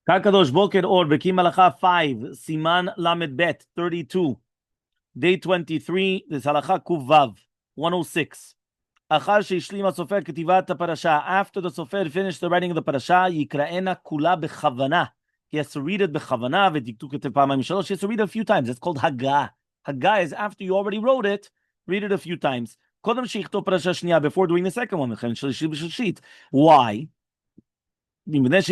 Kakadosh Boker Or Bekiim Halacha 5 Siman Lamed Bet 32 Day 23 This Halacha Kuv Vav 106 Achar sheishlima sofer ketivat parasha. After the sofer finished the writing of the parasha, yikraena kula bechavana. He has to read it bechavana. V'diktu ketev pa'amim shalosh. He has to read it a few times. It's called Haggah. Haggah is after you already wrote it, read it a few times. Kodem sheichtov parasha shniya, before doing the second one. Why? But if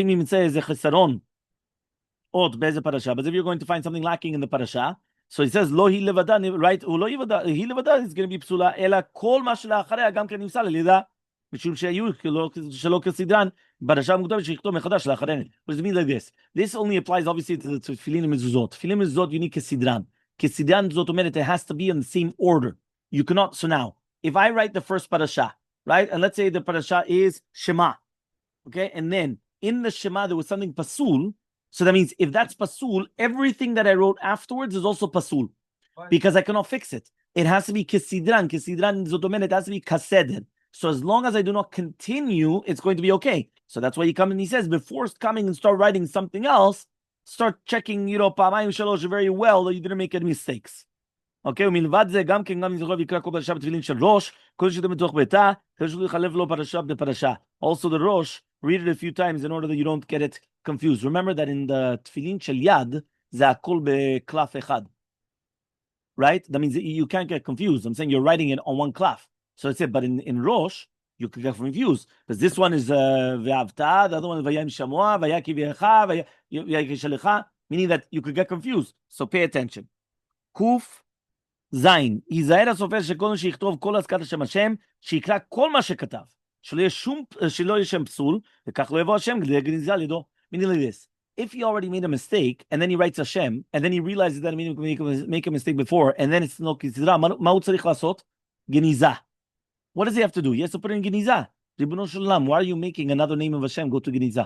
you're going to find something lacking in the parasha, so he says lo hi levada, right? Lo hi levada is going to be psula. Ela kol ma she'la'acharei gam ken yimsal elida mishum she'ayu shelo kesidran parasha mukdav shechiktov mechadash la'acharei. What does it mean like this? This only applies obviously to tefilin and mezuzot. Tefilin and mezuzot you need kesidran. Kesidran zot omeret, it has to be in the same order. You cannot. So now, if I write the first parasha, right, and let's say the parasha is Shema, okay, and then in the Shema there was something pasul. So that means if that's pasul, everything that I wrote afterwards is also pasul. Why? Because I cannot fix it. It has to be kesidran. Kesidran zotomen, it has to be kaseder. So as long as I do not continue, it's going to be okay. So that's why he comes and he says, before coming and start writing something else, start checking, pa'amayim shalosh very well that you didn't make any mistakes. Okay, ומלבד זה גם כן גם זוכר ויקרא כל פרשה בתפילין של ראש, כל שאתם בתוך ביתה, תרשו לחלף לו פרשה בפרשה. Also the rosh, read it a few times in order that you don't get it confused. Remember that in the tefillin shel yad, זה הכל בקלף אחד. Right? That means you can't get confused. I'm saying you're writing it on one klaf. So it's it. But in rosh, you could get confused. Because this one is ve'avta, the other one is vayim shamoa, vayaki v'yecha, vayaki shalecha, meaning that you could get confused. So pay attention. Kuf זין, ייזהר הסופר שקודם שיכתוב כל הזכרת השם השם, שיקרא כל מה שכתב, שלא יהיה שם פסול, וכך לא יבוא השם כדי גניזה לידו. Meaning like this, if he already made a mistake, and then he writes Hashem, and then he realizes that he make a mistake before, and then it's no כסדרה, מה הוא צריך לעשות? גניזה. What does he have to do? He has to put in גניזה. ריבונו של עולם, why are you making another name of Hashem? Go to גניזה.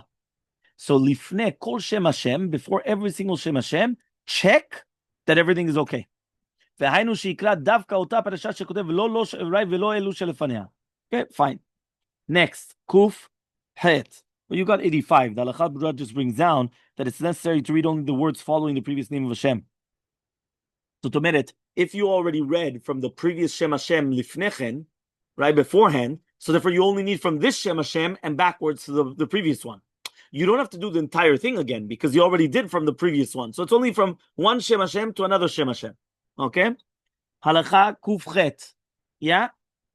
So לפני כל שם השם, before every single שם השם, check that everything is okay. והיינו שיקרא דווקא אותה פרשה שכותב ולא אלו שלפניה. Okay, fine. Next, Kuf Het. Well, you got 85. The Halakha Brura just brings down that it's necessary to read only the words following the previous name of Hashem. So to merit, if you already read from the previous Shem Hashem lifnechen, right, beforehand, so therefore you only need from this Shem Hashem and backwards to the previous one. You don't have to do the entire thing again because you already did from the previous one. So it's only from one Shem Hashem to another Shem Hashem. Okay? Halakha Kufchet. Yeah?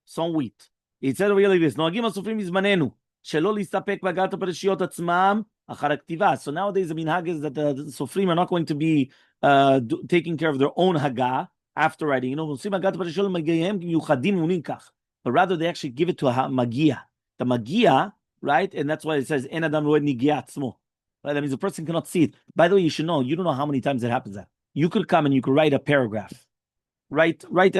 Some wheat. It said over here like this. נוהגים הסופרים מזמננו, שלא להסתפק בהגעת הפרשיות עצמם אחר הכתיבה. So nowadays the minhag is that the sofrim are not going to be taking care of their own haggah after writing. עושים הגעת הפרשיות למגיעים מיוחדים ומונים כך. But rather they actually give it to a magia. The magia, right? And that's why it says, אין אדם רואה נגיעה עצמו. Right? That means the person cannot see it. By the way, you should know, you don't know how many times it happens that. You could come and you could write a paragraph. Write at, like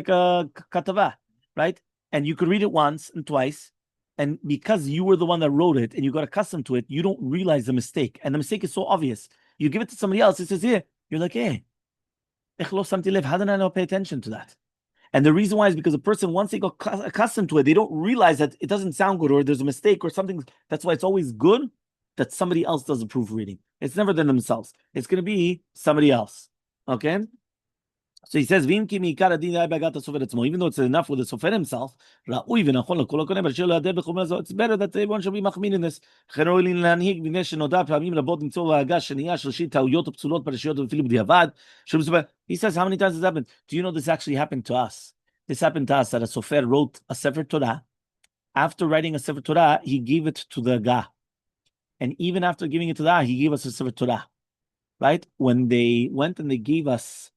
a katava, right? And you could read it once and twice. And because you were the one that wrote it and you got accustomed to it, you don't realize the mistake. And the mistake is so obvious. You give it to somebody else, it says here, you're like, hey, how did I not pay attention to that? And the reason why is because a person, once they got accustomed to it, they don't realize that it doesn't sound good or there's a mistake or something. That's why it's always good that somebody else does a proofreading. It's never them themselves. It's going to be somebody else. Okay? So he says, even though it's enough with the sofer himself, it's better that everyone should be machmir in this. He says, how many times has this happened? Do you know this actually happened to us? This happened to us that a sofer wrote a Sefer Torah. After writing a Sefer Torah, he gave it to the Gah. And even after giving it to the he gave us a Sefer Torah. Right? When they went and they gave us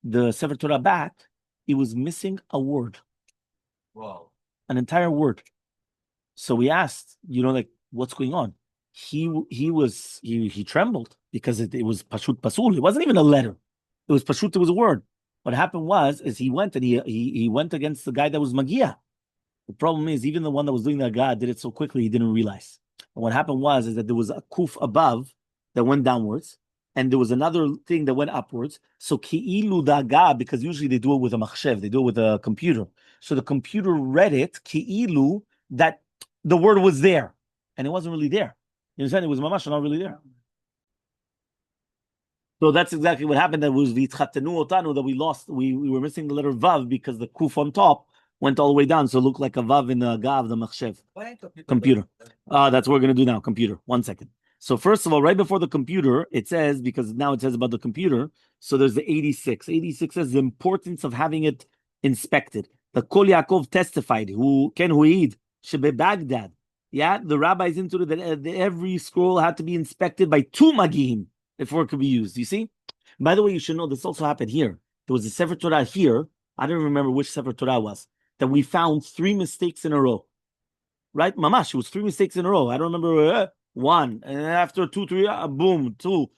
the Sefer Torah back, it was missing a word. Wow. An entire word. So we asked, what's going on? He trembled because it was pashut pasul. It wasn't even a letter. It was pashut, it was a word. What happened was he went and he went against the guy that was magia. The problem is even the one that was doing the agah did it so quickly he didn't realize. And what happened was that there was a kuf above that went downwards. And there was another thing that went upwards. So ki'ilu daga, because usually they do it with a machshev, they do it with a computer. So the computer read it, ki'ilu, that the word was there. And it wasn't really there. You understand? It was mamash not really there. So that's exactly what happened. That was v'itchatenu otanu, that we lost. We were missing the letter vav because the kuf on top went all the way down, so it looked like a vav in the gav, the machshev. Computer. That's what we're gonna do now. Computer. 1 second. So first of all, right before the computer, it says, because now it says about the computer. So there's the 86. 86 says the importance of having it inspected. The Kol Yaakov testified, who can huid shebe Baghdad. Yeah, the rabbis into that every scroll had to be inspected by 2 magim before it could be used. You see? By the way, you should know this also happened here. There was a Sefer Torah here. I don't remember which Sefer Torah was, that we found 3 mistakes in a row. Right? Mamash, it was 3 mistakes in a row. I don't remember 1. And after 2, 3, boom, 2,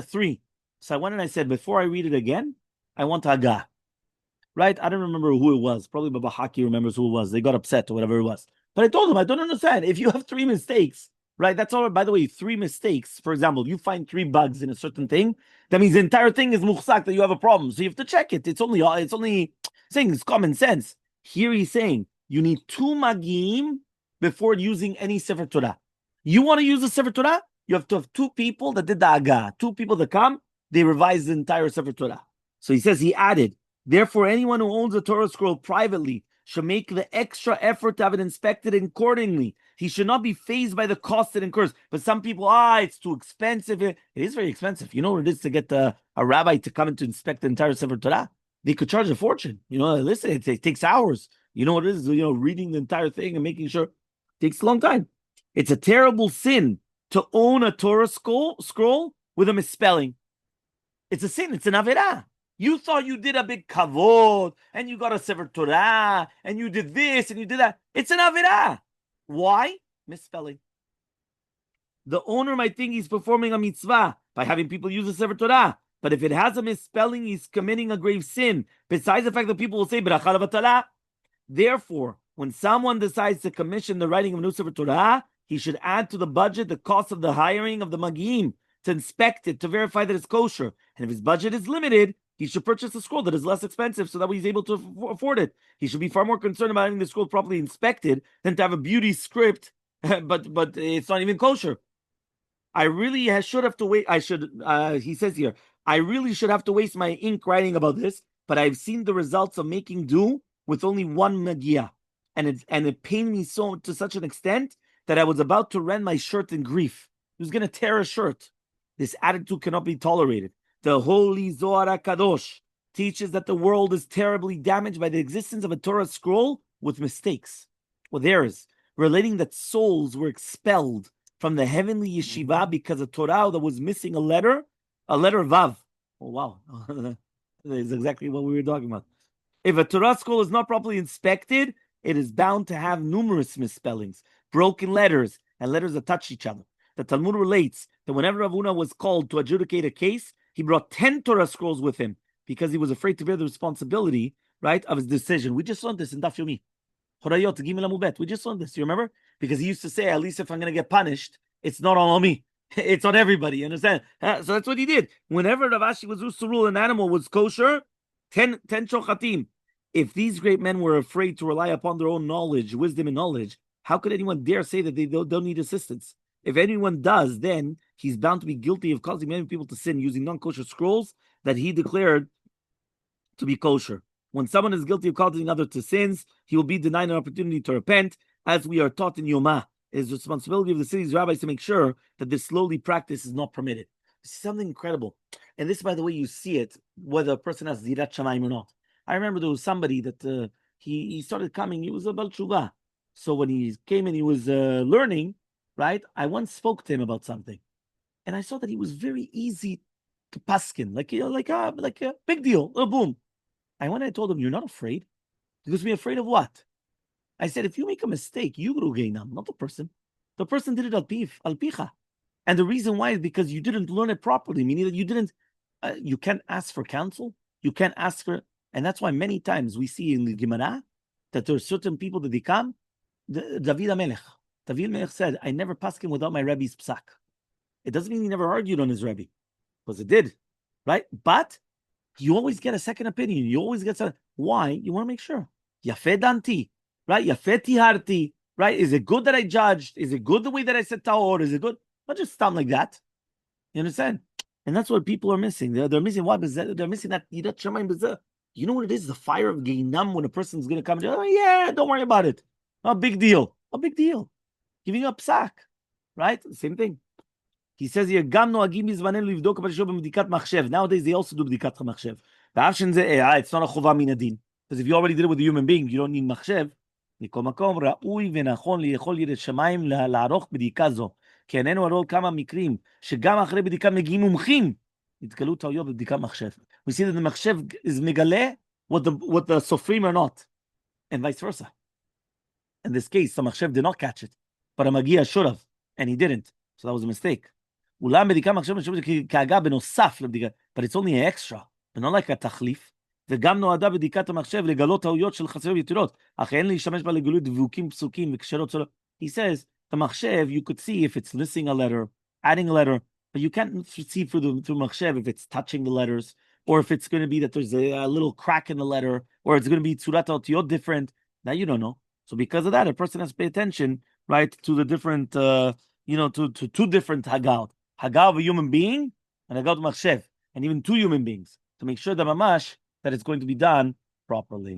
3. So I went and I said, before I read it again, I want Haggah. Right? I don't remember who it was. Probably Bahalacha remembers who it was. They got upset or whatever it was. But I told them, I don't understand. If you have 3 mistakes, right? That's all. By the way, 3 mistakes. For example, you find 3 bugs in a certain thing. That means the entire thing is muhsak, that you have a problem. So you have to check it. It's only saying it's common sense. Here he's saying you need 2 magim before using any Sefer Torah. You want to use the Sefer Torah? You have to have 2 people that did the Agah. 2 people that come, they revise the entire Sefer Torah. So he says, he added, therefore, anyone who owns a Torah scroll privately should make the extra effort to have it inspected accordingly. He should not be fazed by the cost it incurs. But some people, it's too expensive. It is very expensive. You know what it is to get a rabbi to come in to inspect the entire Sefer Torah? They could charge a fortune. Listen, it takes hours. You know what it is? Reading the entire thing and making sure. It takes a long time. It's a terrible sin to own a Torah scroll with a misspelling. It's a sin. It's an averah. You thought you did a big kavod, and you got a Sefer Torah, and you did this, and you did that. It's an avirah. Why? Misspelling. The owner might think he's performing a mitzvah by having people use the Sefer Torah. But if it has a misspelling, he's committing a grave sin. Besides the fact that people will say, Beracha levatala. Therefore, when someone decides to commission the writing of a new Sefer Torah, he should add to the budget the cost of the hiring of the magim to inspect it, to verify that it's kosher. And if his budget is limited, he should purchase a scroll that is less expensive so that way he's able to afford it. He should be far more concerned about having the scroll properly inspected than to have a beauty script, but it's not even kosher. I really should have to wait. He says here, I really should have to waste my ink writing about this, but I've seen the results of making do with only 1 magia. And it pained me so to such an extent that I was about to rend my shirt in grief. He was going to tear a shirt. This attitude cannot be tolerated. The Holy Zohar HaKadosh teaches that the world is terribly damaged by the existence of a Torah scroll with mistakes, with errors, relating that souls were expelled from the heavenly yeshiva because a Torah that was missing a letter Vav. Oh, wow. That is exactly what we were talking about. If a Torah scroll is not properly inspected, it is bound to have numerous misspellings, broken letters, and letters that touch each other. The Talmud relates that whenever Rav Huna was called to adjudicate a case, he brought 10 Torah scrolls with him because he was afraid to bear the responsibility, right, of his decision. We just learned this in Daf Yomi. Horayot, Gimel Amubet. We just learned this. You remember? Because he used to say, at least if I'm going to get punished, it's not all on me. It's on everybody. You understand? So that's what he did. Whenever Rav Ashi was used to rule an animal was kosher, 10 shochatim. If these great men were afraid to rely upon their own knowledge, wisdom, and knowledge, how could anyone dare say that they don't need assistance? If anyone does, then he's bound to be guilty of causing many people to sin using non-kosher scrolls that he declared to be kosher. When someone is guilty of causing others to sins, he will be denied an opportunity to repent, as we are taught in Yomah. It is the responsibility of the city's rabbis to make sure that this lowly practice is not permitted. This is something incredible. And this, by the way, you see it, whether a person has Zirat Shamayim or not. I remember there was somebody that he started coming, he was a Bal Tshuva. So when he came and he was learning, right, I once spoke to him about something. And I saw that he was very easy to paskin, like a big deal, boom. I went and I told him, you're not afraid? He goes, be afraid of what? I said, if you make a mistake, you go gainam, not the person. The person did it al picha. And the reason why is because you didn't learn it properly, meaning that you didn't, you can't ask for counsel, you can't ask for, and that's why many times we see in the Gemara that there are certain people that they come, David Melech said, I never paskin without my Rebbe's psak. It doesn't mean he never argued on his Rebbe, because it did, right? But you always get a second opinion. You always get some. Why? You want to make sure. Yafeh danti, right? Yafeh tiharti, right? Is it good that I judged? Is it good the way that I said tahor? Is it good? Not just stam like that. You understand? And that's what people are missing. They're missing what? They're missing that. You know what it is? The fire of Gehinnom when a person's going to come. Oh, yeah, don't worry about it. No big deal. A big deal. Giving up sack. Right? Same thing. He says here, Gam noagim bizmanenu livdok parashot b'bdikat machshev. Nowadays, they also do bdikat machshev. It's not a chova min adin. Because if you already did it with a human being, you don't need machshev. מכל מקום, ראוי ונכון ליכול יראת שמיים לערוך בדיקה זו. כי איננו הראו כמה מקרים, שגם אחרי בדיקה מגיעים מומחים, נתגלו טעויות בבדיקת מחשב. We see that the מחשב is מגלה what the סופרים are not, and vice versa. In this case, the מחשב did not catch it, but המגיע should have, and he didn't. So that was a mistake. אולם בדיקה מחשב כהגה בנוסף לבדיקה, but it's only an extra, but not like a תחליף. וגם נועדה בדיקת המחשב לגלות טעויות של חסרים יתרות, אך אין להשתמש בה לגלות דבוקים פסוקים וקשרות שלו. He says, the מחשב, you could see if it's missing a letter, adding a letter, but you can't see through מחשב if it's touching the letters, or if it's going to be that there's a little crack in the letter, or it's going to be tzurat otiyot different. Now you don't know. So because of that, a person has to pay attention, right, to the different, to two different hagal. Hagal of a human being, and hagal of מחשב, and even two human beings, to make sure that mamash, that it's going to be done properly.